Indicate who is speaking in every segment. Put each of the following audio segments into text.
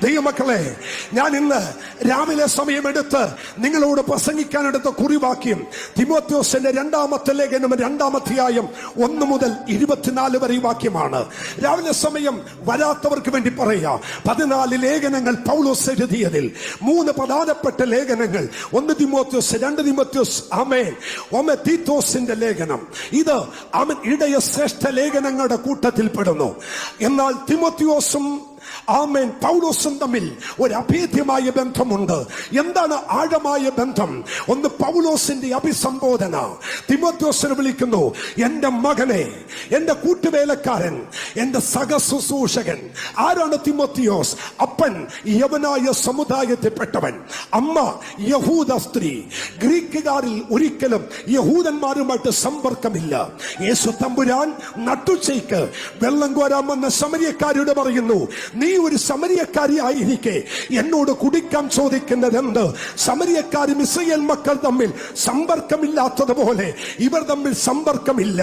Speaker 1: ദൈവമക്കളെ, ഞാൻ ഇന്ന് രാവിലെ സമയമെടുത്ത് നിങ്ങളോട് പ്രസംഗിക്കാനെടുത്ത കുറിവാക്യം തിമോഥെയോസിന്റെ 2-ാമത്തെ ലേഖനം 2-ാം അധ്യായം 1 മുതൽ 24 വരെ വാക്യമാണ്. രാവിലെ സമയം വരാത്തവർക്ക് വേണ്ടി പറയാ, 14 ലേഖനങ്ങൾ പൗലോസ് എഴുതിയതിൽ 3 പ്രധാനപ്പെട്ട ലേഖനങ്ങൾ, 1 തിമോഥെയോസ്, 2 തിമോഥെയോസ്, തീത്തോസിന്റെ ലേഖനം. ഇത് ഇടയ ശ്രേഷ്ഠ ലേഖനങ്ങളുടെ കൂട്ടത്തിൽ പെടുന്നു. എന്നാൽ തിമോഥെയോസും പൗലോസും തമ്മിൽ ഒരു അഭേദ്യമായ ബന്ധമുണ്ട്. എന്താണ് ആഴമായ ബന്ധം? ഒന്ന്, പൗലോസിന്റെ അഭിസംബോധന. തിമോഥെയോസിനെ വിളിക്കുന്നു എന്റെ മകനെ, എന്റെ കൂട്ടുവേലക്കാരൻ, എന്റെ സഹശുശ്രൂഷകൻ. ആരാണ് തിമോഥെയോസ്? അപ്പൻ യവനായ സമുദായത്തിൽപ്പെട്ടവൻ, അമ്മ യഹൂദ സ്ത്രീ. ഗ്രീക്കുകാരിൽ ഒരിക്കലും യഹൂദന്മാരുമായിട്ട് സമ്പർക്കമില്ല. യേശു തമ്പുരാൻ നട്ടുച്ചയ്ക്ക് വെള്ളം കോരാൻ വന്ന ശമരിയക്കാരോട് പറയുന്നു, നീ ഒരു ശമരിയക്കാരി ആയിരിക്കെ എന്നോട് കുടിക്കാൻ ചോദിക്കുന്നത് എന്ത്? ശമരിയക്കാരും ഇസ്രായേൽ മക്കൾ തമ്മിൽ സമ്പർക്കമില്ലാത്തതുപോലെ ഇവർ തമ്മിൽ സമ്പർക്കമില്ല.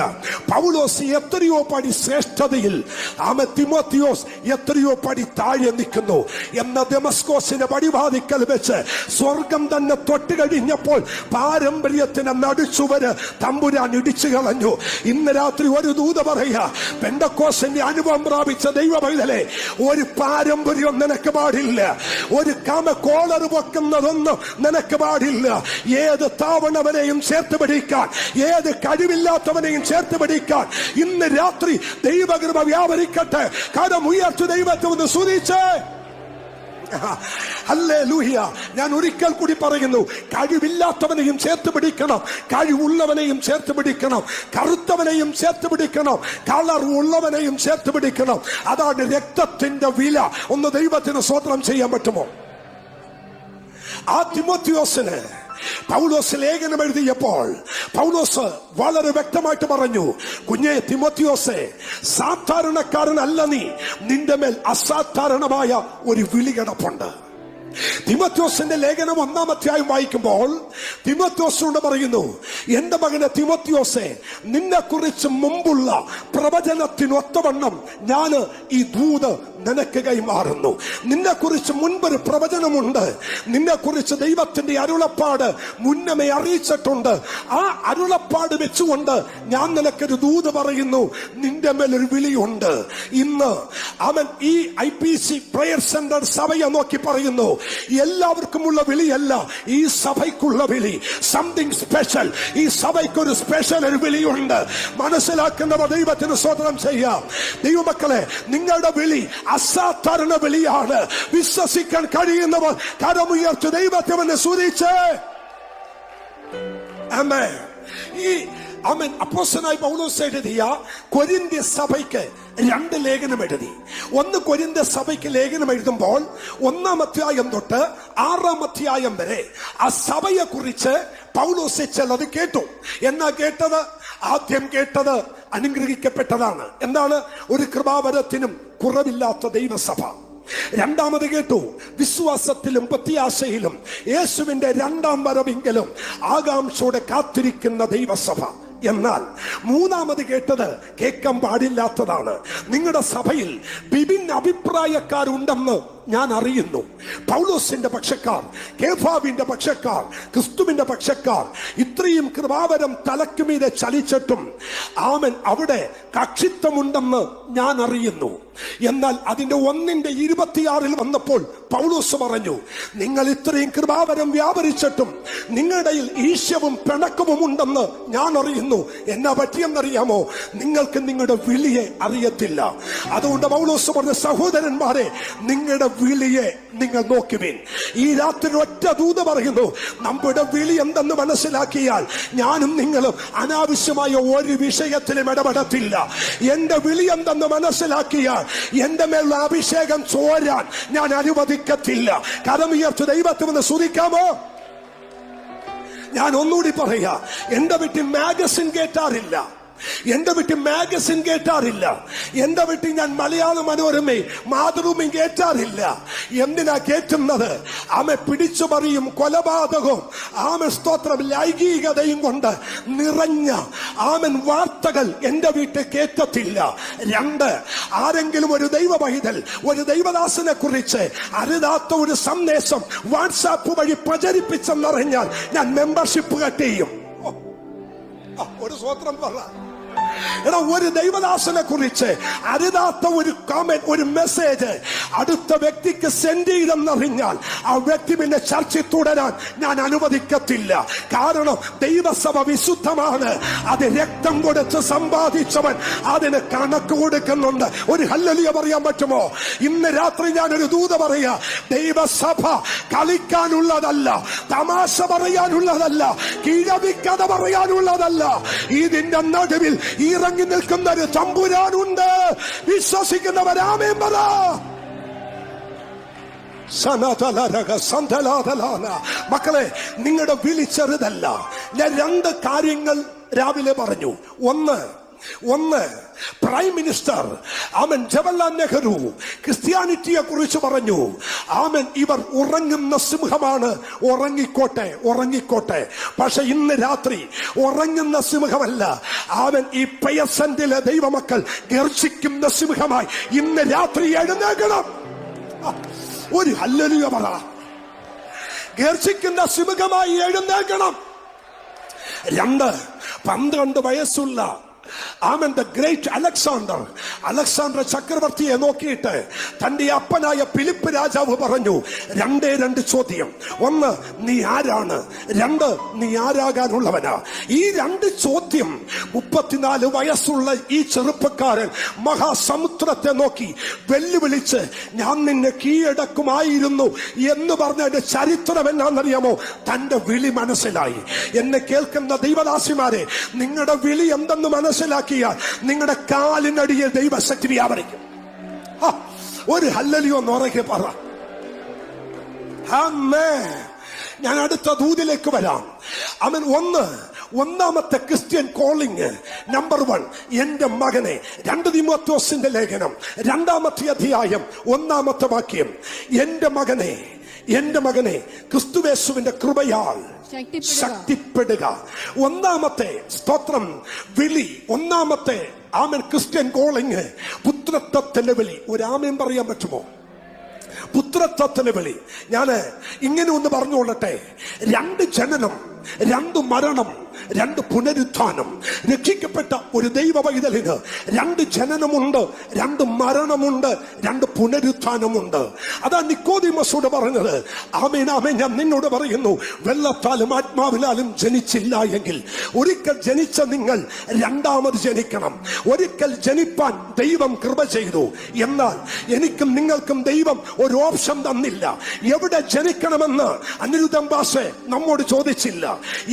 Speaker 1: പൗലോസ് എത്രയോ പടി ശ്രേഷ്ഠതയിൽ, തിമോഥെയോസ് എത്രയോ പടി താഴെ നിൽക്കുന്നു. എന്ന ദമസ്കോസിന്റെ പടിവാതിക്കൽ വെച്ച് സ്വർഗം തന്നെ തൊട്ട് കഴിഞ്ഞപ്പോൾ പാരമ്പര്യത്തിന് നടുച്ചുവര് തമ്പുരാൻ ഇടിച്ചു കളഞ്ഞു. ഇന്ന് രാത്രി ഒരു ദൂത പറയാ, പെന്തക്കോസ്തിന്റെ അനുഭവം പ്രാപിച്ച ദൈവ പൈതലേ, ഒരു പാരമ്പര്യം നിനക്ക് പാടില്ല, ഒരു കോളർ വെക്കുന്നതൊന്നും നിനക്ക് പാടില്ല. ഏത് താവണവനെയും ചേർത്ത് പിടിക്കാൻ, ഏത് കഴിവില്ലാത്തവനെയും ചേർത്ത് പിടിക്കാൻ ഇന്ന് രാത്രി ദൈവകൃപ വ്യാപരിക്കട്ടെ. കരമുയർത്തി ദൈവത്തെ ഒന്ന് സ്തുതിച്ചേ. ഹല്ലേലൂയ. ഞാൻ ഒരിക്കൽ കൂടി പറയുന്നു, കഴിവില്ലാത്തവനെയും ചേർത്ത് പിടിക്കണം, കഴിവുള്ളവനെയും ചേർത്ത് പിടിക്കണം, കറുത്തവനെയും ചേർത്ത് പിടിക്കണം, കളർ ഉള്ളവനെയും ചേർത്ത് പിടിക്കണം. അതാണ് രക്തത്തിന്റെ വില. ഒന്ന് ദൈവത്തിന് സ്തോത്രം ചെയ്യാൻ പറ്റുമോ? ആ തിമോഥെയോസിന് പൗലോസ് ലേഖനം എഴുതിയപ്പോൾ പൗലോസ് വളരെ വ്യക്തമായിട്ട് പറഞ്ഞു, കുഞ്ഞെ തിമോഥെയോസേ, സാധാരണക്കാരനല്ല നീ, നിന്റെ മേൽ അസാധാരണമായ ഒരു വിളി കിടപ്പുണ്ട്. തിമോഥെയോസിന്റെ ലേഖനം 1-ാം അധ്യായം വായിക്കുമ്പോൾ തിമോഥെയോസിനോട് പറയുന്നു, എന്റെ മകനെ തിമോഥെയോസേ, നിന്നെ കുറിച്ച് മുമ്പുള്ള പ്രവചനത്തിനൊത്തവണ്ണം ഞാൻ ഈ ദൂത് നിനക്ക് കൈമാറുന്നു. നിന്നെ കുറിച്ച് മുൻപൊരു പ്രവചനമുണ്ട്, നിന്നെ കുറിച്ച് ദൈവത്തിന്റെ അരുളപ്പാട് മുന്നമേ അറിയിച്ചിട്ടുണ്ട്. ആ അരുളപ്പാട് വെച്ചുകൊണ്ട് ഞാൻ നിനക്കൊരു ദൂത് പറയുന്നു, നിന്റെ മേലൊരു വിളിയുണ്ട്. ഇന്ന് അവൻ ഈ IPC പ്രയർ സെന്റർ സഭയെ നോക്കി പറയുന്നു, എല്ലാവർക്കുമുള്ള വിളിയല്ല ഈ സഭയ്ക്കുള്ള വിളി, സംതിങ് സ്പെഷ്യൽ. ഈ സഭയ്ക്കൊരു സ്പെഷ്യൽ ഒരു വിളിയുണ്ട്. മനസ്സിലാക്കുന്നവർ ദൈവത്തിന് സ്തോത്രം ചെയ്യാം. ദൈവമക്കളെ, നിങ്ങളുടെ വിളി അസാധാരണ വിളിയാണ്. വിശ്വസിക്കാൻ കഴിയുന്നവർ കരമുയർത്തി ദൈവത്തെ സ്തുതിച്ചേ. ആമേൻ. ഈ അപ്പോസ്തലനായ പൗലോസ് എഴുതിയ കൊരിന്ത്യ സഭയ്ക്ക് 2 ലേഖനം എഴുതി. 1 കൊരിന്ത്യ സഭയ്ക്ക് ലേഖനം എഴുതുമ്പോൾ 1-ാം അധ്യായം തൊട്ട് 6-ാം അധ്യായം വരെ ആ സഭയെ കുറിച്ച് പൗലോസ് ചിലത് കേട്ടു. എന്നാ കേട്ടത്? ആദ്യം കേട്ടത് അനുഗ്രഹിക്കപ്പെട്ടതാണ്. എന്താണ്? ഒരു കൃപാവരത്തിനും കുറവില്ലാത്ത ദൈവസഭ. രണ്ടാമത് കേട്ടു, വിശ്വാസത്തിലും പ്രത്യാശയിലും യേശുവിന്റെ 2-ാം വരവെങ്കിലും ആകാംക്ഷയോടെ കാത്തിരിക്കുന്ന ദൈവസഭ. എന്നാൽ 3-ാമത് കേട്ടത് കേൾക്കാൻ പാടില്ലാത്തതാണ്. നിങ്ങളുടെ സഭയിൽ വിഭിന്ന അഭിപ്രായക്കാരുണ്ടെന്ന് ഞാൻ അറിയുന്നു. പൗലോസിന്റെ പക്ഷക്കാർ, കേഫാവിന്റെ പക്ഷക്കാർ, ക്രിസ്തുവിന്റെ പക്ഷക്കാർ. ഇത്രയും കൃപാവരം തലക്കുമീതെ ചലിച്ചിട്ടും അവിടെ കക്ഷിത്വമുണ്ടെന്ന് ഞാൻ അറിയുന്നു. എന്നാൽ അതിന്റെ 1:26 വന്നപ്പോൾ പൗലോസ് പറഞ്ഞു, നിങ്ങൾ ഇത്രയും കൃപാവരം വ്യാപരിച്ചിട്ടും നിങ്ങളുടെ ഈശ്യവും പിണക്കവും ഉണ്ടെന്ന് ഞാൻ അറിയുന്നു. എന്നാ പറ്റിയെന്നറിയാമോ? നിങ്ങൾക്ക് നിങ്ങളുടെ വിളിയെ അറിയത്തില്ല. അതുകൊണ്ട് പൗലോസ് പറഞ്ഞ, സഹോദരന്മാരെ, നിങ്ങളുടെ വിളിയെ നിങ്ങൾ നോക്കുവിൻ. ഈ രാത്രി ഒറ്റ ദൂത് പറയുന്നു, നമ്മുടെ വിളി എന്തെന്ന് മനസ്സിലാക്കിയാൽ ഞാനും നിങ്ങളും അനാവശ്യമായ ഒരു വിഷയത്തിലും ഇടപെടത്തില്ല. എന്റെ വിളി എന്തെന്ന് മനസ്സിലാക്കിയാൽ എന്റെ മേലുള്ള അഭിഷേകം ചോരാൻ ഞാൻ അനുവദിക്കത്തില്ല. കരമുയർത്തി ദൈവത്തെ സ്തുതിക്കാമോ? ഞാൻ ഒന്നുകൂടി പറയാ, എന്റെ വീട്ടിൽ മാഗസിൻ കേട്ടാറില്ല, എന്റെ വീട്ടിൽ മാഗസിൻ കേട്ടാറില്ല, എന്റെ വീട്ടിൽ ഞാൻ മലയാള മനോരമയും മാതൃഭൂമിയും കേട്ടാറില്ല. എന്തിനാ കേട്ടുന്നത്? പിടിച്ചു പറയും കൊലപാതകവും സ്തോത്രം ലൈംഗികതയും കൊണ്ട് നിറഞ്ഞ ആമൻ വാർത്തകൾ എന്റെ വീട്ടിൽ കേൾക്കത്തില്ല. 2, ആരെങ്കിലും ഒരു ദൈവ പൈതൽ ഒരു ദൈവദാസനെ കുറിച്ച് അരുതാത്ത ഒരു സന്ദേശം വാട്സാപ്പ് വഴി പ്രചരിപ്പിച്ചെന്നറിഞ്ഞാൽ ഞാൻ മെമ്പർഷിപ്പ് കട്ട് ചെയ്യും. ഒരു സ്വത്രം പറ. എടാ, ഒരു ദൈവദാസനെ കുറിച്ച് അരുതാത്ത ഒരു കമന്റ്, ഒരു മെസ്സേജ് അടുത്ത വ്യക്തിക്ക് സെൻഡ് ചെയ്തെന്നറിഞ്ഞാൽ ആ വ്യക്തി പിന്നെ ചർച്ചയിൽ തുടരാൻ ഞാൻ അനുവദിക്കത്തില്ല. കാരണം ദൈവസഭ വിശുദ്ധമാണ്. അത് രക്തം കൊടുത്ത് സമ്പാദിച്ചവൻ അതിന് കണക്ക് കൊടുക്കുന്നുണ്ട്. ഒരു ഹല്ലേലൂയ പറയാൻ പറ്റുമോ? ഇന്ന് രാത്രി ഞാനൊരു ദൂത പറയാ, ദൈവസഭ കളിക്കാനുള്ളതല്ല, തമാശ പറയാനുള്ളതല്ല, കിഴവിക്കഥ പറയാനുള്ളതല്ല. ഇതിന്റെ നടുവിൽ ഇറങ്ങി നിൽക്കുന്ന ഒരു തമ്പുരാനുണ്ട്. വിശ്വസിക്കുന്നവർ ആമേൻ പറ. മക്കളെ, നിങ്ങളുടെ വിളി ചെറുതല്ല. ഞാൻ 2 കാര്യങ്ങൾ രാവിലെ പറഞ്ഞു. ഒന്ന് പ്രൈം മിനിസ്റ്റർ ആമൻ ജവഹർലാൽ നെഹ്റു ക്രിസ്ത്യാനിറ്റിയെ കുറിച്ച് പറഞ്ഞു. ആമൻ ഇവർ ഉറങ്ങുന്ന സിംഹമാണ്, ഉറങ്ങിക്കോട്ടെ. പക്ഷെ ഇന്ന് രാത്രി ഉറങ്ങുന്ന സിംഹമല്ല, ആമൻ ഈ പയസന്റിലെ ദൈവമക്കൾ ഗർജിക്കുന്ന സിംഹമായി ഇന്ന് രാത്രി എഴുന്നേൽക്കണം. ഒരു ഹല്ലേലൂയ പറ. ഗർജിക്കുന്ന സിംഹമായി എഴുന്നേൽക്കണം. 2, 12 വയസ്സുള്ള ആമൻ ദ ഗ്രേറ്റ് അലക്സാണ്ടർ ചക്രവർത്തിയെ നോക്കിയിട്ട് തന്റെ അപ്പനായ ഫിലിപ്പ് രാജാവ് പറഞ്ഞു 2 ചോദ്യം. 1, നീ ആരാണ്? 2, നീ ആരാകാനുള്ളവനാ? ഈ 2 ചോദ്യം 34 വയസ്സുള്ള ഈ ചെറുപ്പക്കാരൻ മഹാസമുദ്രത്തെ നോക്കി വെല്ലുവിളിച്ച് ഞാൻ നിന്നെ കീഴടക്കുമായിരുന്നു എന്ന് പറഞ്ഞതിന്റെ ചരിത്രം എന്നാണെന്നറിയാമോ? തന്റെ വിളി മനസ്സിലായി. എന്നെ കേൾക്കുന്ന ദൈവദാസിമാരെ, നിങ്ങളുടെ വിളി എന്തെന്ന് മനസ്സിലാക്കിയാൽ നിങ്ങളുടെ കാലിനടിയെ ദൈവശക്തി വ്യാപരിക്കും. ഒരു ഹല്ലേലൂയ ഉറക്കെ പറ. ഞാൻ അടുത്ത ദൂതിലേക്ക് വരാം. അവൻ ഒന്നാമത്തെ ക്രിസ്ത്യൻ കോളിംഗ്. നമ്പർ 1, എന്റെ മകനെ. 2 തീമോഥെയോസിന്റെ ലേഖനം 2-ാമത്തെ അധ്യായം 1-ാമത്തെ വാക്യം. എന്റെ മകനെ ക്രിസ്തുയേശുവിന്റെ കൃപയാൽ ശക്തിപ്പെടുക. 1-ാമത്തെ സ്തോത്രം വിളി. 1-ാമത്തെ ആമൻ ക്രിസ്ത്യൻ കോളിംഗ് പുത്രത്വത്തിന്റെ വിളി. ഒരു ആമേൻ പറയാൻ പറ്റുമോ? പുത്രത്വത്തിന്റെ വിളി. ഞാന് ഇങ്ങനെ ഒന്ന് പറഞ്ഞുകൊള്ളട്ടെ. 2 ജനനം, 2 മരണം, 2 പുനരുത്ഥാനം. രക്ഷിക്കപ്പെട്ട ഒരു ദൈവ പൈതലിന് 2 ജനനമുണ്ട്, 2 മരണമുണ്ട്, 2 പുനരുത്ഥാനമുണ്ട്. അതാ നിക്കോദിമോസോട് പറഞ്ഞത്. ആമേൻ ഞാൻ നിന്നോട് പറയുന്നു, വെള്ളത്താലും ആത്മാവിലാലും ജനിച്ചില്ല എങ്കിൽ ഒരിക്കൽ ജനിച്ച നിങ്ങൾ 2ാമത് ജനിക്കണം. ഒരിക്കൽ ജനിപ്പാൻ ദൈവം കൃപ ചെയ്തു. എന്നാൽ എനിക്കും നിങ്ങൾക്കും ദൈവം ഒരു ഓപ്ഷൻ തന്നില്ല. എവിടെ ജനിക്കണമെന്ന് അനിരുദ്ധം ഭാഷ നമ്മോട് ചോദിച്ചില്ല.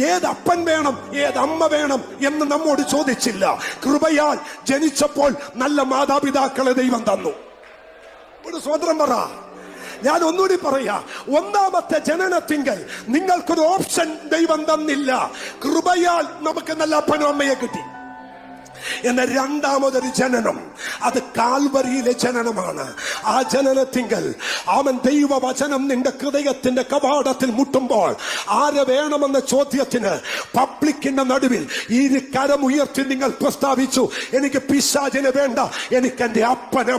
Speaker 1: ഏത് അപ്പൻ വേണം, ഏത് അമ്മ വേണം എന്ന് നമ്മോട് ചോദിച്ചില്ല. കൃപയാൽ ജനിച്ചപ്പോൾ നല്ല മാതാപിതാക്കളെ ദൈവം തന്നു. ഒരു സ്വതന്ത്രം പറ. ഞാൻ ഒന്നുകൂടി പറയാ. 1ാമത്തെ ജനനത്തിങ്കൽ നിങ്ങൾക്കൊരു ഓപ്ഷൻ ദൈവം തന്നില്ല. കൃപയാൽ നമുക്ക് നല്ല അപ്പനും അമ്മയെ കിട്ടി. എന്ന 2ാമതൊരു ജനനം, അത് കാൽവരിയിലെ ജനനമാണ്. ആ ജനനത്തിങ്കൽ അവൻ ദൈവവചനം നിന്റെ ഹൃദയത്തിന്റെ കവാടത്തിൽ മുട്ടുമ്പോൾ ആരെ വേണമെന്ന ചോദ്യത്തിന് പബ്ലിക്കിന്റെ നടുവിൽ ഈ കരമുയർത്തി നിങ്ങൾ പ്രസ്താവിച്ചു, എനിക്ക് പിശാചിനെ വേണ്ട, എനിക്ക് എന്റെ അപ്പനെ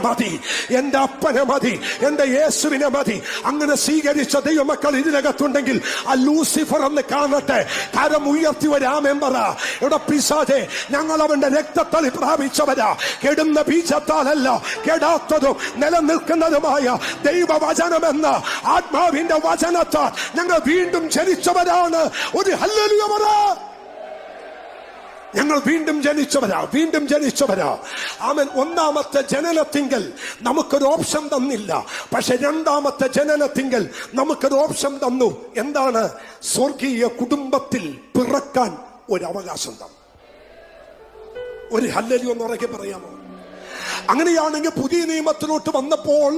Speaker 1: മതി, എന്റെ യേശുവിനെ മതി. അങ്ങനെ സ്വീകരിച്ച ദൈവമക്കൾ ഇതിനകത്തുണ്ടെങ്കിൽ ആ ലൂസിഫർ എന്ന് കാണട്ടെ. കരമുയർത്തി ഒരാമേൻ പറ. ഇവിടെ പിശാചെ, ഞങ്ങൾ അവന്റെ രക്തത്താൽ പ്രാപിച്ചവരാ. കെടുന്ന ബീജത്താലല്ല, കെടാത്തതും നിലനിൽക്കുന്നതുമായ ദൈവവചനമെന്ന ആത്മാവിന്റെ വചനത്താൽ ഞങ്ങൾ വീണ്ടും ജനിച്ചവരാണ്. ഒരു ഹല്ലേലൂയ പറ. ഞങ്ങൾ വീണ്ടും ജനിച്ചവരാ. അവൻ 1ാമത്തെ ജനനത്തിങ്കൽ നമുക്കൊരു ഓപ്ഷൻ തന്നില്ല. പക്ഷെ 2ാമത്തെ ജനനത്തിങ്കൽ നമുക്കൊരു ഓപ്ഷൻ തന്നു. എന്താണ്? സ്വർഗീയ കുടുംബത്തിൽ പിറക്കാൻ ഒരു അവകാശം തന്നു. ഒരു ഹല്ലേലൂയ ഉറക്കെ പറയാമോ? അങ്ങനെയാണെങ്കിൽ പുതിയ നിയമത്തിലോട്ട് വന്നപ്പോൾ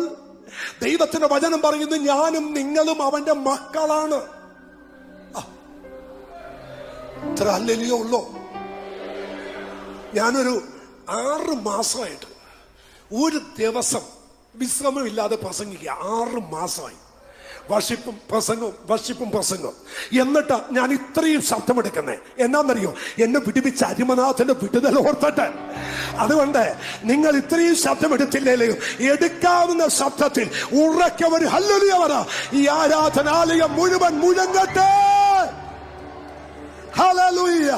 Speaker 1: ദൈവത്തിന്റെ വചനം പറയുന്നു, ഞാനും നിങ്ങളും അവന്റെ മക്കളാണ്. ഇത്ര ഹല്ലേലൂയ ഉള്ളോ? ഞാനൊരു 6 മാസമായിട്ട് ഒരു ദിവസം വിശ്രമമില്ലാതെ പ്രസംഗിക്കുക. 6 മാസമായി. വർഷിപ്പും പ്രസംഗവും. എന്നിട്ട് ഞാൻ ഇത്രയും ശബ്ദമെടുക്കുന്നേ എന്നാന്നറിയോ? എന്നെ വിടുവിച്ച അരിമനാഥന്റെ വിടുതൽ ഓർത്തിട്ട്. അതുകൊണ്ട് നിങ്ങൾ ഇത്രയും ശബ്ദമെടുത്തില്ലേലും എടുക്കാവുന്ന ശബ്ദത്തിൽ ഉറക്കെ ഒരു ഹല്ലേലൂയ പറ. ഈ ആരാധനാലയം മുഴുവൻ മുഴങ്ങട്ടെ. ഹല്ലേലൂയ.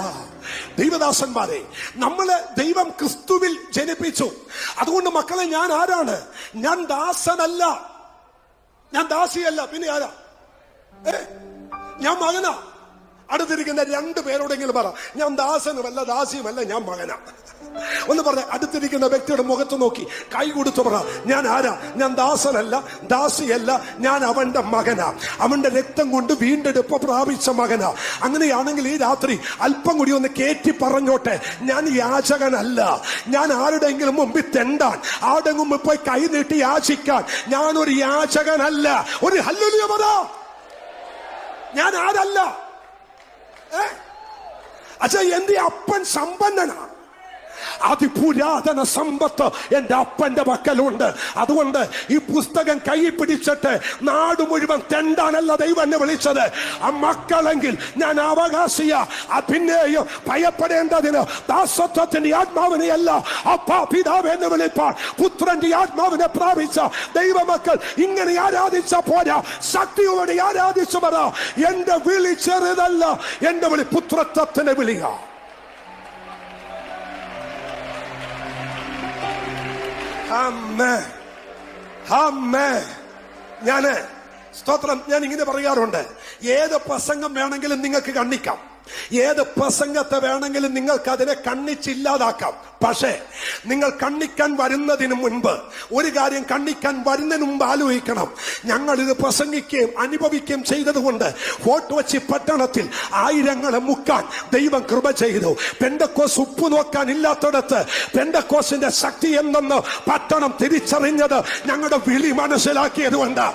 Speaker 1: ദൈവദാസന്മാരെ, നമ്മളെ ദൈവം ക്രിസ്തുവിൽ ജനിപ്പിച്ചു. അതുകൊണ്ട് മക്കളെ, ഞാൻ ആരാണ്? ഞാൻ ദാസനല്ല, ഞാൻ ദാസിയല്ല. പിന്നെ ആരാ? ഞാൻ മകനാ. അടുത്തിരിക്കുന്ന 2 പേരോടെങ്കിലും പറ, ഞാൻ ദാസനുമല്ല ദാസിയുമല്ല, ഞാൻ മകനാ. ഒന്ന് പറഞ്ഞ അടുത്തിരിക്കുന്ന വ്യക്തിയുടെ മുഖത്ത് നോക്കി കൈ കൊടുത്തു പറ, ഞാൻ ആരാ? ഞാൻ ദാസനല്ല ദാസിയല്ല, ഞാൻ അവന്റെ മകനാ. അവന്റെ രക്തം കൊണ്ട് വീണ്ടെടുപ്പ് പ്രാപിച്ച മകനാ. അങ്ങനെയാണെങ്കിൽ ഈ രാത്രി അല്പം കൂടി ഒന്ന് കേറ്റി പറഞ്ഞോട്ടെ, ഞാൻ യാചകനല്ല. ഞാൻ ആരുടെയെങ്കിലും മുമ്പിൽ തെണ്ടാൻ, ആരുടെ മുമ്പിൽ പോയി കൈ നീട്ടി യാചിക്കാൻ ഞാനൊരു യാചകനല്ല. ഒരു ഹല്ലേലൂയ പറ. ഞാൻ ആരല്ല? അച്ഛാ, എന്റെ അപ്പൻ സമ്പന്നനാണ്. അതിപുരാതന സമ്പത്ത് എന്റെ അപ്പന്റെ പക്കലുണ്ട്. അതുകൊണ്ട് ഈ പുസ്തകം കൈ പിടിച്ചിട്ട് നാട് മുഴുവൻ തെണ്ടാനല്ല ദൈവം എന്നെ വിളിച്ചത്. ആ മക്കളെങ്കിൽ ഞാൻ അവകാശിയ. പിന്നെയോ ഭയപ്പെടേണ്ടതിന് ദാസത്വത്തിന്റെ ആത്മാവിനെയല്ല അപ്പാ പിതാവ് എന്ന് വിളിപ്പാൻ പുത്രന്റെ ആത്മാവിനെ പ്രാപിച്ച ദൈവമക്കൾ ഇങ്ങനെ ആരാധിച്ച പോരാ, ശക്തിയോടെ ആരാധിച്ചു പറ, എന്റെ വിളി ചെറുതല്ല, എന്റെ വിളി പുത്രത്വത്തിന്റെ വിളിയാ. ഞാന് സ്തോത്രം, ഞാൻ ഇങ്ങനെ പറയാറുണ്ട്, ഏത് പ്രസംഗം വേണമെങ്കിലും നിങ്ങൾക്ക് കണ്ണിക്കാം, ഏത് പ്രസംഗത്തെ വേണമെങ്കിലും നിങ്ങൾക്ക് അതിനെ കണ്ണിച്ചില്ലാതാക്കാം. പക്ഷേ നിങ്ങൾ കണ്ണിക്കാൻ വരുന്നതിന് മുൻപ് ഒരു കാര്യം, കണ്ണിക്കാൻ വരുന്നതിന് മുമ്പ് ആലോചിക്കണം. ഞങ്ങൾ ഇത് പ്രസംഗിക്കുകയും അനുഭവിക്കുകയും ചെയ്തതുകൊണ്ട് ഫോർട്ട് കൊച്ചി പട്ടണത്തിൽ ആയിരങ്ങളെ മുക്കാൻ ദൈവം കൃപ ചെയ്തു. പെന്തക്കോസ് ഉപ്പ് നോക്കാൻ ഇല്ലാത്തടത്ത് പെന്തക്കോസിന്റെ ശക്തി എന്തെന്ന് പട്ടണം തിരിച്ചറിഞ്ഞത് ഞങ്ങളുടെ വിളി മനസ്സിലാക്കിയത് കൊണ്ട്.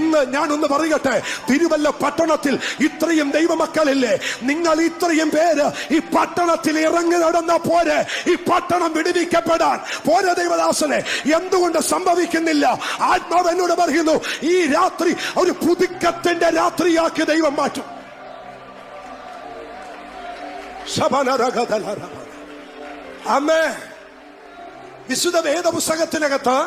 Speaker 1: ഇന്ന് ഞാനൊന്ന് പറയട്ടെ, തിരുവല്ല പട്ടണത്തിൽ ഇത്രയും ദൈവമക്കളില്ലേ? നിങ്ങൾ ഇത്രയും പേര് ഈ പട്ടണത്തിൽ ഇറങ്ങി നടന്ന പോരെ ഈ പട്ടണം വിടുവിക്കപ്പെടാൻ? പോരെ ദൈവദാസനെ, എന്തുകൊണ്ട് സംഭവിക്കുന്നില്ല? ആത്മാവ് എന്നോട് പറയുന്നു, ഈ രാത്രി ഒരു പുതുക്കത്തിന്റെ രാത്രിയാക്കി ദൈവം മാറ്റും. ആമേൻ. വിശുദ്ധ വേദപുസ്തകത്തിനകത്ത്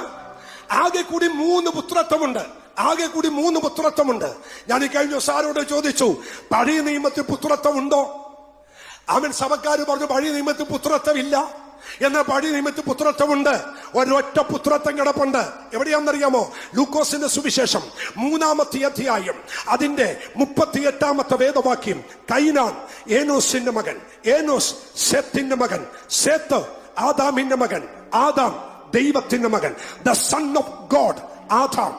Speaker 1: ആകെ കൂടി 3 പുത്രത്വമുണ്ട്. ആകെ കൂടി 3 പുത്രത്വമുണ്ട്. ഞാൻ ഈ കഴിഞ്ഞ സാരോട് ചോദിച്ചു, പഴയ നിയമത്തിൽ പുത്രത്വമുണ്ടോ? അവൻ സഭക്കാര് പറഞ്ഞു പഴയ നിയമത്തിൽ പുത്രത്വമില്ല. എന്നാൽ പഴയ നിയമത്തിൽ പുത്രത്വമുണ്ട്. ഒരൊറ്റ പുത്രത്വം കിടപ്പുണ്ട്. എവിടെയാണെന്നറിയാമോ? ലൂക്കോസിന്റെ സുവിശേഷം 3-ാമത്തെ അധ്യായം അതിന്റെ 38-ാമത്തെ വേദവാക്യം. കൈനാൻ ഏനോസിന്റെ മകൻ, ഏനോസ് സേത്തിന്റെ മകൻ, സേത്ത് ആദാമിന്റെ മകൻ, ആദാം ദൈവത്തിന്റെ മകൻ. The son of God Adam.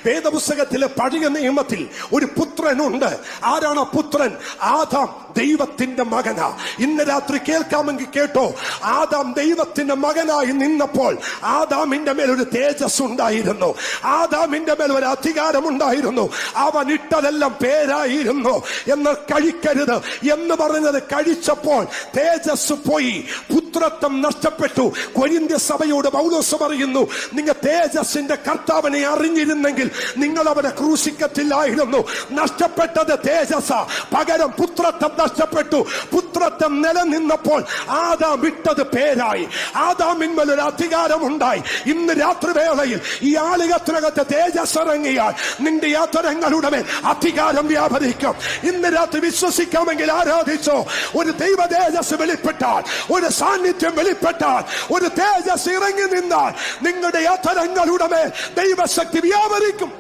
Speaker 1: വേദപുസ്തകത്തിലെ പഴയ നിയമത്തിൽ ഒരു പുത്രനുണ്ട്. ആരാണ് ആ പുത്രൻ? ആദാം ദൈവത്തിന്റെ മകനാ. ഇന്ന് രാത്രി കേൾക്കാമെങ്കിൽ കേട്ടോ. ആദാം ദൈവത്തിന്റെ മകനായി നിന്നപ്പോൾ ആദാമിന്റെ മേൽ ഒരു തേജസ് ഉണ്ടായിരുന്നു, ആദാമിന്റെ മേൽ ഒരു അധികാരമുണ്ടായിരുന്നു. അവൻ ഇട്ടതെല്ലാം പേരായിരുന്നു. എന്ന് കഴിക്കരുത് എന്ന് പറഞ്ഞത് കഴിച്ചപ്പോൾ തേജസ് പോയി, പുത്രത്വം നഷ്ടപ്പെട്ടു. കൊരിന്ത്യ സഭയോട് പൗലോസ് പറയുന്നു, നിങ്ങൾ തേജസ്സിന്റെ കർത്താവിനെ അറിഞ്ഞിരുന്നെങ്കിൽ നിങ്ങൾ അവനെ ക്രൂശിക്കത്തില്ലായിരുന്നു. നഷ്ടപ്പെട്ടത് തേജസ്സ, പകരം പുത്രത്വം നഷ്ടപ്പെട്ടു. പുത്രത്വം നിലനിന്നപ്പോൾ ആദാം വിട്ടത് പേരായി. ആദാമിന്മേൽ ഒരു അധികാരമുണ്ടായി. ഇന്ന് രാത്രിവേളയിൽ ഈ ആലയത്തിനകത്ത് തേജസ് ഇറങ്ങിയാൽ നിന്റെ യാത്രങ്ങളുടെ മേൽ അധികാരം വ്യാപരിക്കും. ഇന്ന് രാത്രി വിശ്വസിക്കാമെങ്കിൽ ആരാധിച്ചോ. ഒരു ദൈവ തേജസ് വെളിപ്പെട്ടാൽ, ഒരു സാന്നിധ്യം വെളിപ്പെട്ടാൽ, ഒരു തേജസ് ഇറങ്ങി നിന്നാൽ നിങ്ങളുടെ യാത്രങ്ങളുടെ മേൽ ദൈവശക്തി വ്യാപരിക്കും.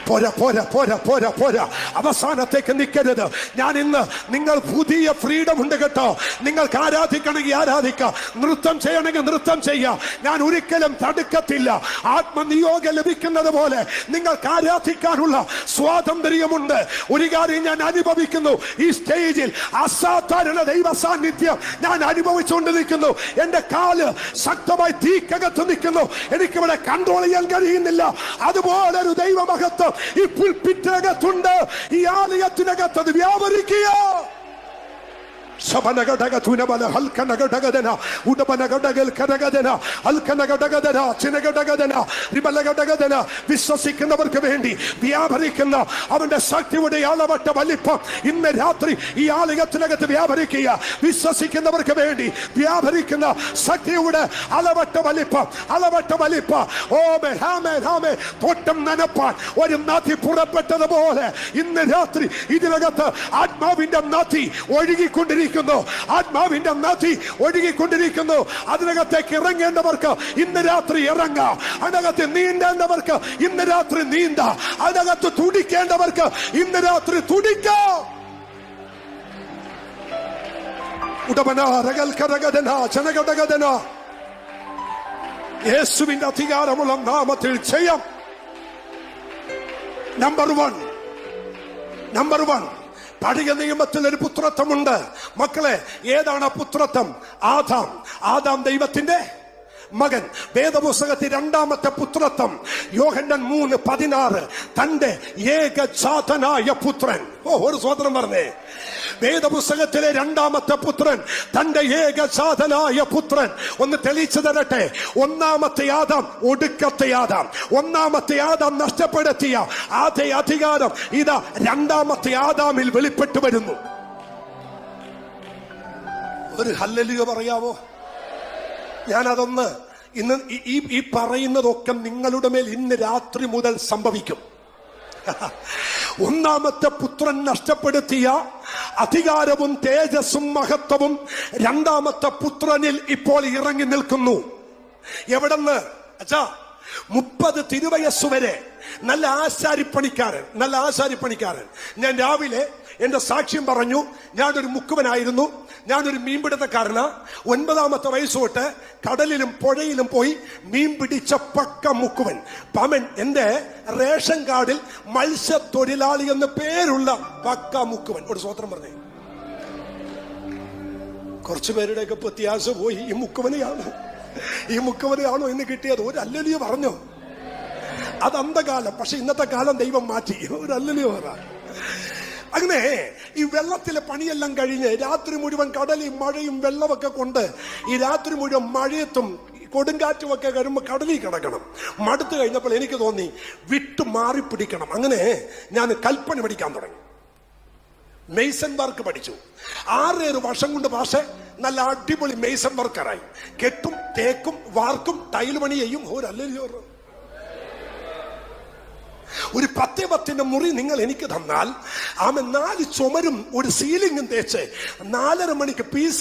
Speaker 1: പോരാ പോരാ പോരാ പോരാ പോരാ, അവസാനത്തേക്ക് നിൽക്കരുത്. ഞാൻ ഇന്ന് നിങ്ങൾ പുതിയ ഫ്രീഡം ഉണ്ട് കേട്ടോ. നിങ്ങൾക്ക് ആരാധിക്കണമെങ്കിൽ ആരാധിക്കാം, നൃത്തം ചെയ്യണമെങ്കിൽ നൃത്തം ചെയ്യാം. ഞാൻ ഒരിക്കലും തടുക്കത്തില്ല. ആത്മനിയോഗം ലഭിക്കുന്നത് പോലെ നിങ്ങൾക്ക് ആരാധിക്കാനുള്ള സ്വാതന്ത്ര്യമുണ്ട്. ഒരു കാര്യം ഞാൻ അനുഭവിക്കുന്നു, ഈ സ്റ്റേജിൽ അസാധാരണ ദൈവ സാന്നിധ്യം ഞാൻ അനുഭവിച്ചുകൊണ്ട് നിൽക്കുന്നു. എന്റെ കാല് ശക്തമായി തീക്കകത്ത് നിൽക്കുന്നു. എനിക്കിവിടെ കൺട്രോൾ ചെയ്യാൻ കഴിയുന്നില്ല. അതുപോലെ ഒരു ദൈവമഹത്വം ഈ പുൽപ്പിറ്റിനകത്തുണ്ട്. ഈ ആലയത്തിനകത്ത് അത് വ്യാപരിക്കുക. വിശ്വസിക്കുന്നവർക്ക് വേണ്ടി വ്യാപരിക്കുന്ന അവന്റെ ശക്തിയുടെ അളവട്ട വലിപ്പം ഇന്ന് രാത്രി ഈ ആലയത്തിനകത്ത് വ്യാപരിക്കുക. വിശ്വസിക്കുന്നവർക്ക് വേണ്ടി വ്യാപരിക്കുന്ന ശക്തിയുടെ അളവട്ട വലിപ്പം, അളവട്ട വലിപ്പം. തോട്ടം നനപ്പാൻ ഒരു നദി പുറപ്പെട്ടതുപോലെ ഇന്ന് രാത്രി ഇതിനകത്ത് ആത്മാവിന്റെ നദി ഒഴുകിക്കൊണ്ടിരിക്കുന്നു. ആത്മാവിന്റെ നദി ഒഴുകിക്കൊണ്ടിരിക്കുന്നു. അതിനകത്തേക്ക് ഇറങ്ങേണ്ടവർക്ക് ഇന്ന് രാത്രി ഇറങ്ങാം. അതിനകത്ത് നീന്തേണ്ടവർക്ക് ഇന്ന് രാത്രി നീന്താം. അതിനകത്ത് തുടിക്കേണ്ടവർക്ക് ഇന്ന് രാത്രി തുടിക്കാം. യേശുവിന്റെ അധികാരമുള്ള നാമത്തിൽ ജയം. നമ്പർ വൺ പഴയ നിയമത്തിൽ ഒരു പുത്രത്വമുണ്ട് മക്കളെ. ഏതാണ് പുത്രത്വം? ആദാം ദൈവത്തിന്റെ മകൻ. വേദപുസ്തകത്തിൽ രണ്ടാമത്തെ പുത്രത്വം യോഹന്നാൻ 3:16 തന്റെ ഏകജാതനായ പുത്രൻ. ഒരു സ്വതന്ത്രം പറഞ്ഞേ. വേദപുസ്തകത്തിലെ രണ്ടാമത്തെ പുത്രൻ, തന്റെ ഏകജാതനായ പുത്രൻ. ഒന്ന് തെളിയിച്ചു തരട്ടെ. ഒന്നാമത്തെ ആദാം ഒടുക്കത്തെ ആദാം, ഒന്നാമത്തെ ആദാം നഷ്ടപ്പെടുത്തിയ അതേ അധികാരം ഇതാ രണ്ടാമത്തെ ആദാമിൽ വെളിപ്പെട്ടു വരുന്നു. ഒരു ഹല്ലേലൂയ പറയാവോ? ഞാനതൊന്ന് ഇന്ന് ഈ പറയുന്നതൊക്കെ നിങ്ങളുടെ മേൽ ഇന്ന് രാത്രി മുതൽ സംഭവിക്കും. ഒന്നാമത്തെ പുത്രൻ നഷ്ടപ്പെടുത്തിയ അധികാരവും തേജസ്സും മഹത്വവും രണ്ടാമത്തെ പുത്രനിൽ ഇപ്പോൾ ഇറങ്ങി നിൽക്കുന്നു. എവിടെന്ന്? 30 തിരുവയസ്സ് വരെ നല്ല ആശാരിപ്പണിക്കാരൻ. ഞാൻ രാവിലെ എന്റെ സാക്ഷ്യം പറഞ്ഞു. ഞാനൊരു മുക്കുവനായിരുന്നു, ഞാനൊരു മീൻപിടുത്തക്കാരനാ. 9ാമത്തെ വയസ്സ് തൊട്ട് കടലിലും പുഴയിലും പോയി മീൻ പിടിച്ച പക്ക മുക്കുവൻ. പമൻ എന്റെ റേഷൻ കാർഡിൽ മത്സ്യത്തൊഴിലാളി എന്ന് പേരുള്ള പക്ക മുക്കുവൻ. ഒരു സ്വതന്ത്രം പറഞ്ഞേ. കുറച്ചു പേരുടെയൊക്കെ പ്രത്യാശ പോയി. ഈ മുക്കുവനെയാണോ ഇന്ന് കിട്ടിയത്? ഒരു ഹല്ലേലൂയ പറഞ്ഞോ? അത് അന്ധകാലം. പക്ഷെ ഇന്നത്തെ കാലം ദൈവം മാറ്റി. ഒരു ഹല്ലേലൂയ പറ. അങ്ങനെ ഈ വെള്ളത്തിലെ പണിയെല്ലാം കഴിഞ്ഞ് രാത്രി മുഴുവൻ കടലും മഴയും വെള്ളമൊക്കെ കൊണ്ട് ഈ രാത്രി മുഴുവൻ മഴയത്തും കൊടുങ്കാറ്റും ഒക്കെ വരുമ്പോൾ കടലിൽ കിടക്കണം. മടുത്തു കഴിഞ്ഞപ്പോൾ എനിക്ക് തോന്നി വിട്ടു മാറി പിടിക്കണം. അങ്ങനെ ഞാൻ കൽപ്പന പഠിക്കാൻ തുടങ്ങി. മെയ്സൺ വർക്ക് പഠിച്ചു. 6 വർഷം കൊണ്ട് പക്ഷേ നല്ല അടിപൊളി മെയ്സൺ വർക്കറായി. കെട്ടും തേക്കും വാർക്കും ടൈൽ പണി ചെയ്യും. ഒരു 10 മുറി നിങ്ങൾ എനിക്ക് തന്നാൽ 4 ചുമരും ഒരു സീലിംഗും തേച്ച് 4:30 മണിക്ക് PC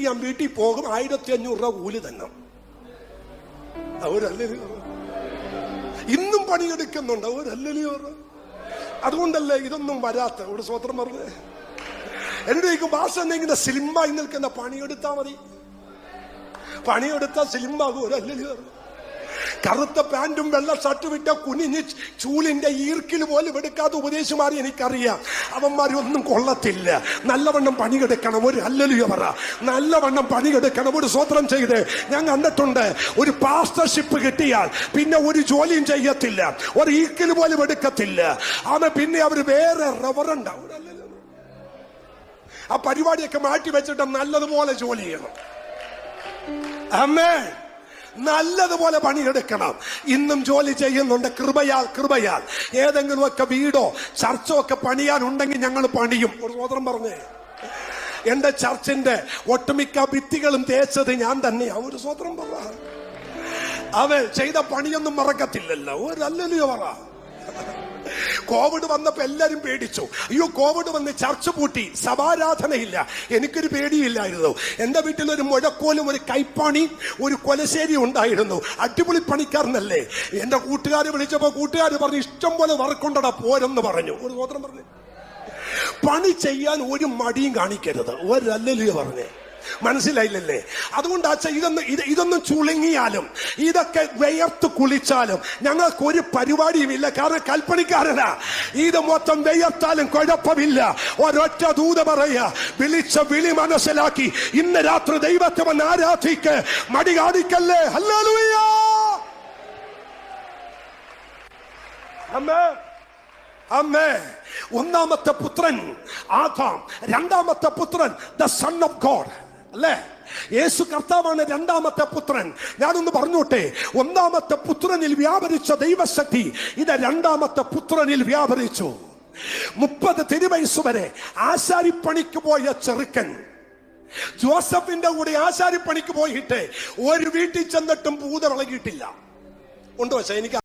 Speaker 1: ഞാൻ വീട്ടിൽ പോകും. 1500 രൂപ കൂലി തന്നെ. ഇന്നും പണിയെടുക്കുന്നുണ്ട്. അതുകൊണ്ടല്ലേ ഇതൊന്നും വരാത്ത. ഒരു സ്വതന്ത്രം പറഞ്ഞ് എന്റെ ഭാഷ എന്തെങ്കിലും സ്ലിമ്മായി നിൽക്കുന്ന പണിയെടുത്താ മതി. പണിയെടുത്താൽ സ്ലിമ്മാകും. ഒരു കറുത്ത പാന്റും വെള്ള ഷർട്ടും ഇട്ട കുനിഞ്ഞ് ചൂലിന്റെ ഈർക്കിൽ പോലും എടുക്കാത്ത ഉപദേശിമാരെ എനിക്കറിയാം. അവന്മാരൊന്നും കൊള്ളത്തില്ല. നല്ലവണ്ണം പണിയെടുക്കണം. ഒരു ഹല്ലേലൂയ പറ. നല്ലവണ്ണം പണിയെടുക്കണം. ഒരു സ്വതന്ത്രം ചെയ്ത് ഞാൻ കണ്ടിട്ടുണ്ട്. ഒരു പാസ്റ്റർഷിപ്പ് കിട്ടിയാൽ പിന്നെ ഒരു ജോലിയും ചെയ്യത്തില്ല, ഒരു ഈർക്കിൽ പോലും എടുക്കത്തില്ല. പിന്നെ അവർ വേറെ റവറണ്ട. ആ പരിപാടിയൊക്കെ മാറ്റി വെച്ചിട്ട് നല്ലതുപോലെ ജോലി ചെയ്യണം. ആമേൻ. നല്ലതുപോലെ പണിയെടുക്കണം. ഇന്നും ജോലി ചെയ്യുന്നുണ്ട്. കൃപയാൽ ഏതെങ്കിലുമൊക്കെ വീടോ ചർച്ചോ ഒക്കെ പണിയാനുണ്ടെങ്കിൽ ഞങ്ങൾ പണിയും. ഒരു സ്വതന്ത്രം പറഞ്ഞേ. എന്റെ ചർച്ചിന്റെ ഒട്ടുമിക്ക ഭിത്തികളും തേച്ചത് ഞാൻ തന്നെയാ. ഒരു സ്വതന്ത്രം പറ. അവൻ ചെയ്ത പണിയൊന്നും മറക്കത്തില്ലല്ലോ. ഒരു ഹല്ലേലൂയ പറ. കോവിഡ് വന്നപ്പോ എല്ലാരും പേടിച്ചു. അയ്യോ കോവിഡ് വന്ന് ചർച്ച പൂട്ടി, സഭാരാധനയില്ല. എനിക്കൊരു പേടിയില്ലായിരുന്നു. എന്റെ വീട്ടിൽ ഒരു മുഴക്കോലും ഒരു കൈപ്പാണി ഒരു കൊലശ്ശേരി ഉണ്ടായിരുന്നു. അടിപൊളി പണിക്കാരനല്ലേ. എന്റെ കൂട്ടുകാരെ വിളിച്ചപ്പോ കൂട്ടുകാർ പറഞ്ഞു ഇഷ്ടം പോലെ വർക്കുണ്ടടാ പോരെന്ന് പറഞ്ഞു. ഒരു സ്വതന്ത്രം പറഞ്ഞു. പണി ചെയ്യാൻ ഒരു മടിയും കാണിക്കരുത്. ഒരു ഹല്ലേലൂയ പറഞ്ഞേ. മനസ്സിലായില്ലല്ലേ? അതുകൊണ്ട് അച്ഛൻ ഇതൊന്നും ചുളുങ്ങിയാലും ഇതൊക്കെ വിയർത്ത് കുളിച്ചാലും ഞങ്ങൾക്ക് ഒരു പരിപാടിയും ഇല്ല. കാരണം കൽപ്പണിക്കാരനാ. ഇത് മൊത്തം വിയർത്താലും കുഴപ്പമില്ല. ഒരൊറ്റ ദൂത പറയുക, വിളിച്ച വിളി മനസ്സിലാക്കി ഇന്ന് രാത്രി ദൈവത്തെ വന്ന് ആരാധിക്ക്. മടി കാണിക്കല്ലേ. ഹല്ലേലൂയ. അമ്മേ. ഒന്നാമത്തെ പുത്രൻ ആദാം, രണ്ടാമത്തെ പുത്രൻ ദ സൺ ഓഫ് ഗോഡ് അല്ലേ? യേശു കർത്താവാണ് രണ്ടാമത്തെ പുത്രൻ. ഞാനൊന്ന് പറഞ്ഞോട്ടെ, ഒന്നാമത്തെ പുത്രനിൽ വ്യാപരിച്ച ദൈവശക്തി ഇത് രണ്ടാമത്തെ പുത്രനിൽ വ്യാപരിച്ചു. 30 തിരുവയസ്സ് വരെ ആശാരിപ്പണിക്ക് പോയ ചെറുക്കൻ ജോസഫിന്റെ കൂടെ ആശാരിപ്പണിക്ക് പോയിട്ട് ഒരു വീട്ടിൽ ചെന്നിട്ടും ഭൂതം ഇളകിയിട്ടില്ല. ഉണ്ടോ? എനിക്ക്